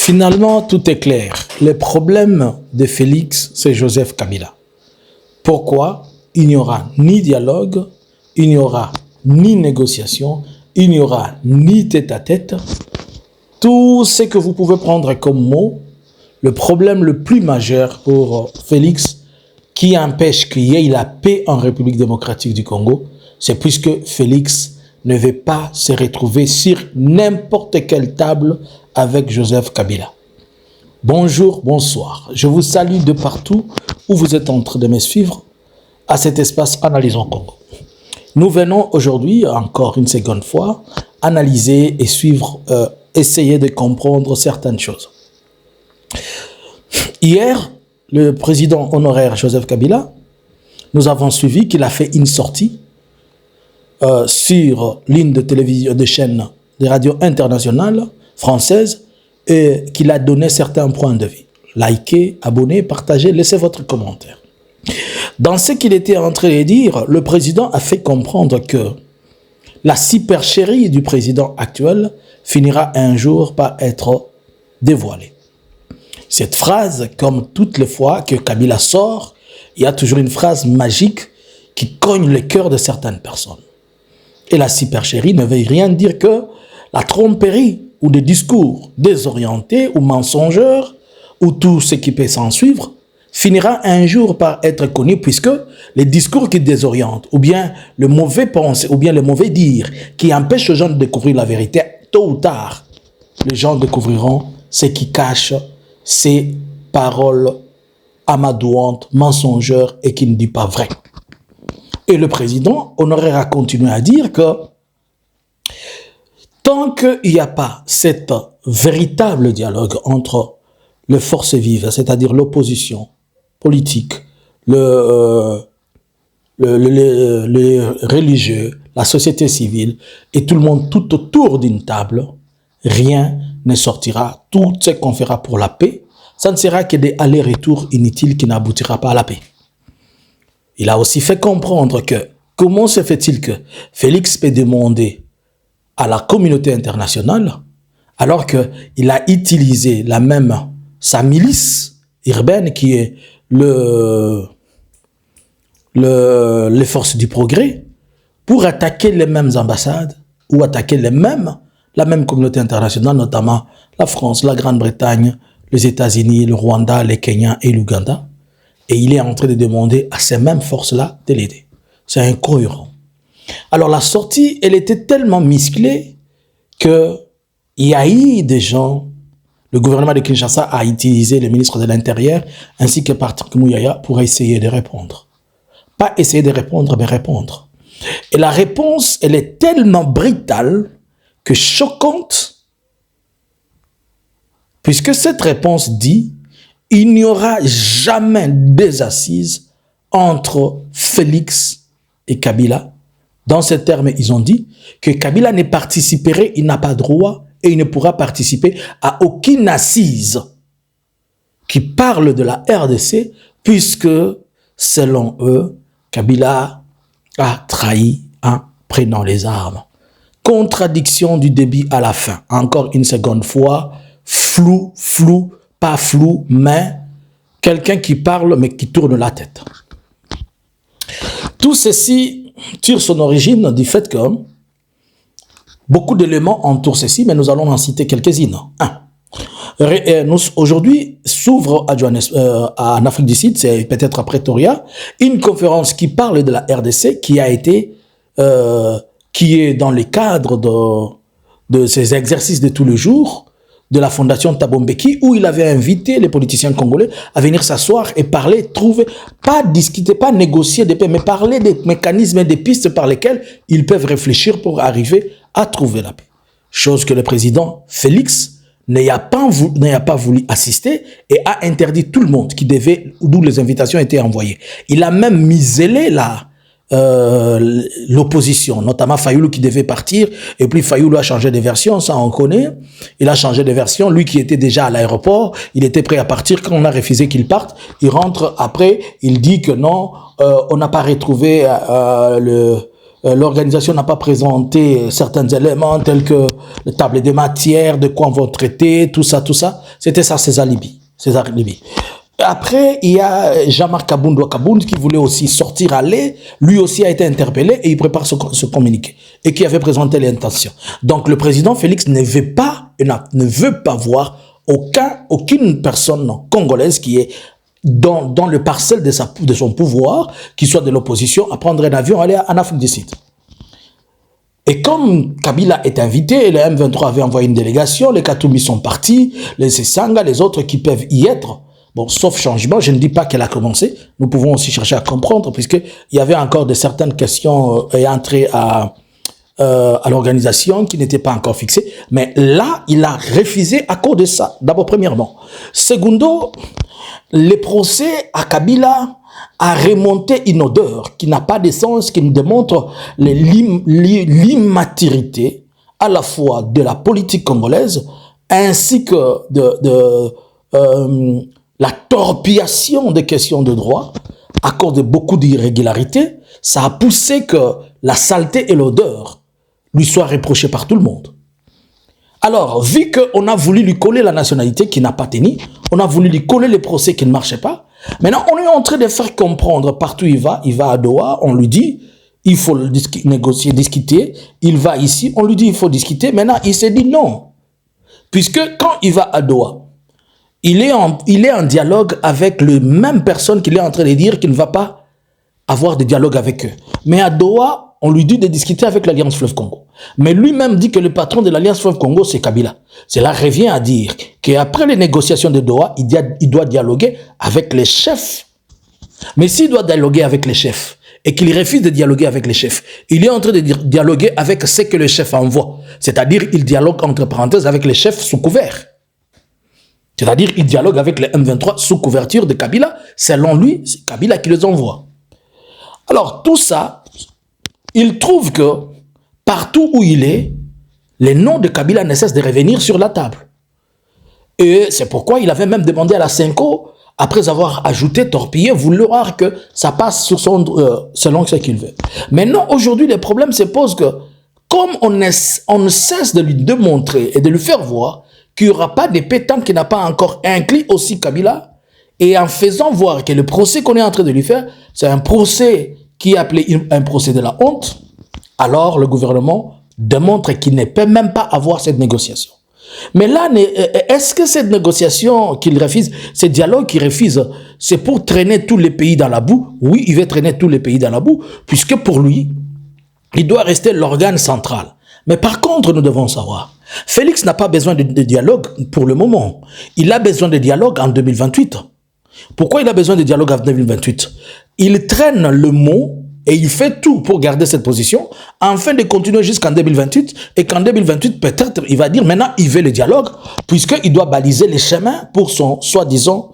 Finalement, tout est clair. Le problème de Félix, c'est Joseph Kabila. Pourquoi? Il n'y aura ni dialogue, il n'y aura ni négociation, il n'y aura ni tête-à-tête. Tout ce que vous pouvez prendre comme mot, le problème le plus majeur pour Félix, qui empêche qu'il y ait la paix en République démocratique du Congo, c'est puisque Félix ne veut pas se retrouver sur n'importe quelle table avec Joseph Kabila. Bonjour, bonsoir. Je vous salue de partout où vous êtes en train de me suivre à cet espace Analysons Congo. Nous venons aujourd'hui, encore une seconde fois, analyser et suivre, essayer de comprendre certaines choses. Hier, le président honoraire Joseph Kabila, nous avons suivi qu'il a fait une sortie sur l'une de télévision, de chaînes de radio internationales françaises et qu'il a donné certains points de vue. Likez, abonnez, partagez, laissez votre commentaire. Dans ce qu'il était en train de dire, le président a fait comprendre que la supercherie du président actuel finira un jour par être dévoilée. Cette phrase, comme toutes les fois que Kabila sort, il y a toujours une phrase magique qui cogne le cœur de certaines personnes. Et la supercherie ne veut rien dire que la tromperie ou des discours désorientés ou mensongeurs ou tout ce qui peut s'en suivre finira un jour par être connu puisque les discours qui désorientent ou bien le mauvais pensée ou bien le mauvais dire qui empêche les gens de découvrir la vérité, tôt ou tard, les gens découvriront ce qui cache ces paroles amadouantes, mensongères et qui ne disent pas vrai. Et le président honoraire a continué à dire que tant qu'il n'y a pas cet véritable dialogue entre les forces vives, c'est-à-dire l'opposition politique, les religieux, la société civile et tout le monde tout autour d'une table, rien ne sortira. Tout ce qu'on fera pour la paix, ça ne sera que des allers-retours inutiles qui n'aboutira pas à la paix. Il a aussi fait comprendre que comment se fait-il que Félix peut demander à la communauté internationale alors qu'il a utilisé sa milice urbaine qui est les forces du progrès pour attaquer les mêmes ambassades ou attaquer la même communauté internationale, notamment la France, la Grande-Bretagne, les États-Unis, le Rwanda, le Kenya et l'Ouganda. Et il est en train de demander à ces mêmes forces-là de l'aider. C'est incohérent. Alors la sortie, elle était tellement musclée qu'il y a eu des gens, le gouvernement de Kinshasa a utilisé le ministre de l'Intérieur ainsi que Patrick Muyaya pour essayer de répondre. Pas essayer de répondre, mais répondre. Et la réponse, elle est tellement brutale que choquante, puisque cette réponse dit il n'y aura jamais des assises entre Félix et Kabila. Dans ces termes, ils ont dit que Kabila ne participerait, il n'a pas droit et il ne pourra participer à aucune assise qui parle de la RDC puisque, selon eux, Kabila a trahi en prenant les armes. Contradiction du début à la fin. Encore une seconde fois, flou, pas flou, mais quelqu'un qui parle mais qui tourne la tête. Tout ceci tire son origine du fait que beaucoup d'éléments entourent ceci, mais nous allons en citer quelques-unes. Aujourd'hui, s'ouvre en Afrique du Sud, c'est peut-être à Pretoria, une conférence qui parle de la RDC qui a été, qui est dans le cadre de ces exercices de tous les jours, de la fondation Thabo Mbeki, où il avait invité les politiciens congolais à venir s'asseoir et parler, trouver, pas discuter, pas négocier des paix, mais parler des mécanismes et des pistes par lesquelles ils peuvent réfléchir pour arriver à trouver la paix. Chose que le président Félix n'a pas voulu assister et a interdit tout le monde qui devait, d'où les invitations étaient envoyées. Il a même muselé l'opposition, notamment Fayoulou qui devait partir, et puis Fayoulou a changé de version, ça on connaît, il a changé de version, lui qui était déjà à l'aéroport, il était prêt à partir, quand on a refusé qu'il parte, il rentre après, il dit que non, on n'a pas retrouvé l'organisation n'a pas présenté certains éléments tels que le tablé des matières, de quoi on va traiter, tout ça. C'était ça, César Liby. Après, il y a Jean-Marc Kabound qui voulait aussi sortir, aller. Lui aussi a été interpellé et il prépare ce communiqué. Et qui avait présenté l'intention. Donc, le président Félix ne veut pas voir aucune personne congolaise qui est dans le parcelle de son pouvoir, qui soit de l'opposition, à prendre un avion, aller en Afrique du Sud. Et comme Kabila est invité, le M23 avait envoyé une délégation, les Katoumi sont partis, les Sessanga, les autres qui peuvent y être. Bon, sauf changement, je ne dis pas qu'elle a commencé. Nous pouvons aussi chercher à comprendre, puisqu'il y avait encore de certaines questions ayant trait à l'organisation qui n'étaient pas encore fixées. Mais là, il a refusé à cause de ça. D'abord, premièrement. Secondo, le procès à Kabila a remonté une odeur qui n'a pas de sens, qui nous démontre l'immaturité à la fois de la politique congolaise ainsi que la torpillation des questions de droit à cause de beaucoup d'irrégularités. Ça a poussé que la saleté et l'odeur lui soient reprochées par tout le monde. Alors, vu qu'on a voulu lui coller la nationalité qui n'a pas tenu, on a voulu lui coller les procès qui ne marchaient pas, maintenant on est en train de faire comprendre partout où il va à Doha, on lui dit, il faut négocier, discuter, il va ici, on lui dit il faut discuter, maintenant il s'est dit non. Puisque quand il va à Doha, il est en dialogue avec les mêmes personnes qu'il est en train de dire qu'il ne va pas avoir de dialogue avec eux. Mais à Doha, on lui dit de discuter avec l'Alliance Fleuve Congo. Mais lui-même dit que le patron de l'Alliance Fleuve Congo, c'est Kabila. Cela revient à dire qu'après les négociations de Doha, il doit dialoguer avec les chefs. Mais s'il doit dialoguer avec les chefs et qu'il refuse de dialoguer avec les chefs, il est en train de dialoguer avec ce que le chef envoie. C'est-à-dire, il dialogue entre parenthèses avec les chefs sous couvert. C'est-à-dire, il dialogue avec les M23 sous couverture de Kabila. Selon lui, c'est Kabila qui les envoie. Alors, tout ça, il trouve que partout où il est, les noms de Kabila ne cessent de revenir sur la table. Et c'est pourquoi il avait même demandé à la Senko, après avoir ajouté, torpillé, vouloir que ça passe sur selon ce qu'il veut. Maintenant, aujourd'hui, le problème se pose que, comme on ne cesse de lui démontrer et de lui faire voir qu'il n'y aura pas de pétant qui n'a pas encore inclus aussi Kabila, et en faisant voir que le procès qu'on est en train de lui faire, c'est un procès qui est appelé un procès de la honte, alors le gouvernement démontre qu'il ne peut même pas avoir cette négociation. Mais là, est-ce que cette négociation qu'il refuse, ce dialogue qu'il refuse, c'est pour traîner tous les pays dans la boue? Oui, il veut traîner tous les pays dans la boue, puisque pour lui, il doit rester l'organe central. Mais par contre, nous devons savoir, Félix n'a pas besoin de dialogue pour le moment. Il a besoin de dialogue en 2028. Pourquoi il a besoin de dialogue en 2028? Il traîne le mot et il fait tout pour garder cette position afin de continuer jusqu'en 2028 et qu'en 2028, peut-être, il va dire maintenant, il veut le dialogue puisqu'il doit baliser les chemins pour son soi-disant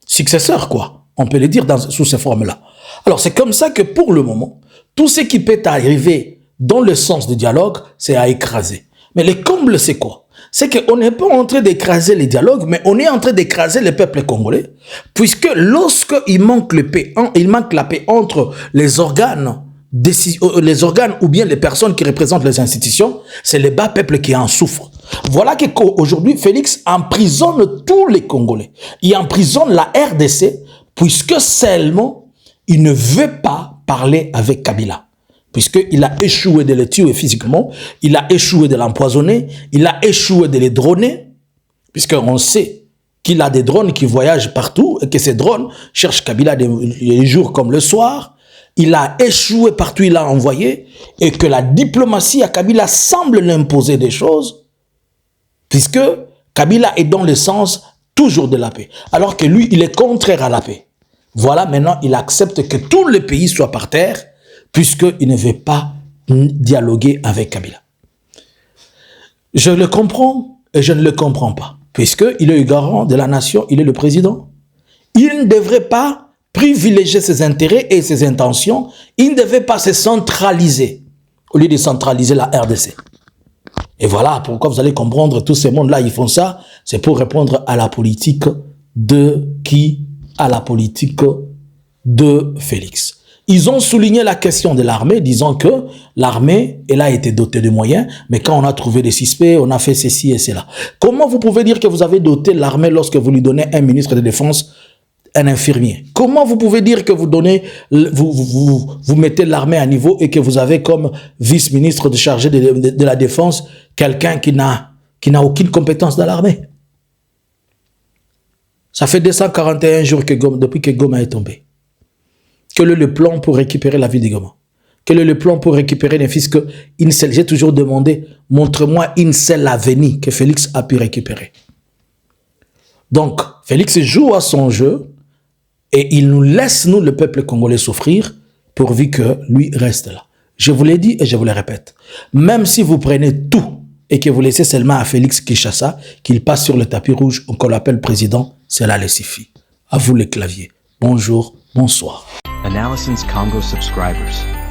successeur, quoi. On peut le dire sous ces formes-là. Alors, c'est comme ça que pour le moment, tout ce qui peut arriver dans le sens du dialogue, c'est à écraser. Mais le comble, c'est quoi? C'est qu'on n'est pas en train d'écraser les dialogues, mais on est en train d'écraser le peuple congolais, puisque lorsqu'il manque la paix entre les organes ou bien les personnes qui représentent les institutions, c'est le bas peuple qui en souffre. Voilà qu'aujourd'hui, Félix emprisonne tous les Congolais. Il emprisonne la RDC, puisque seulement, il ne veut pas parler avec Kabila. Puisqu'il a échoué de le tuer physiquement, il a échoué de l'empoisonner, il a échoué de les droner, puisqu'on sait qu'il a des drones qui voyagent partout, et que ces drones cherchent Kabila les jours comme le soir. Il a échoué partout, il a envoyé, et que la diplomatie à Kabila semble l'imposer des choses, puisque Kabila est dans le sens toujours de la paix, alors que lui, il est contraire à la paix. Voilà, maintenant, il accepte que tous les pays soient par terre, puisqu'il ne veut pas dialoguer avec Kabila. Je le comprends et je ne le comprends pas, puisqu'il est le garant de la nation, il est le président. Il ne devrait pas privilégier ses intérêts et ses intentions, il ne devait pas se centraliser, au lieu de centraliser la RDC. Et voilà pourquoi vous allez comprendre, tous ces mondes-là, ils font ça, c'est pour répondre à la politique de qui à la politique de Félix. Ils ont souligné la question de l'armée, disant que l'armée, elle a été dotée de moyens, mais quand on a trouvé des suspects, on a fait ceci et cela. Comment vous pouvez dire que vous avez doté l'armée lorsque vous lui donnez un ministre de défense, un infirmier? Comment vous pouvez dire que vous donnez, vous mettez l'armée à niveau et que vous avez comme vice-ministre chargé de la défense quelqu'un qui n'a aucune compétence dans l'armée? Ça fait 241 jours depuis que Goma est tombé. Quel est le plan pour récupérer la ville de Goma? Quel est le plan pour récupérer les fils que Incel? J'ai toujours demandé, montre-moi Incel avenir que Félix a pu récupérer. Donc, Félix joue à son jeu et il nous laisse, nous, le peuple congolais, souffrir pourvu que lui reste là. Je vous l'ai dit et je vous le répète. Même si vous prenez tout et que vous laissez seulement à Félix Kinshasa, qu'il passe sur le tapis rouge, qu'on l'appelle président, cela les suffit. À vous les claviers. Bonjour, bonsoir. Analysins Congo subscribers.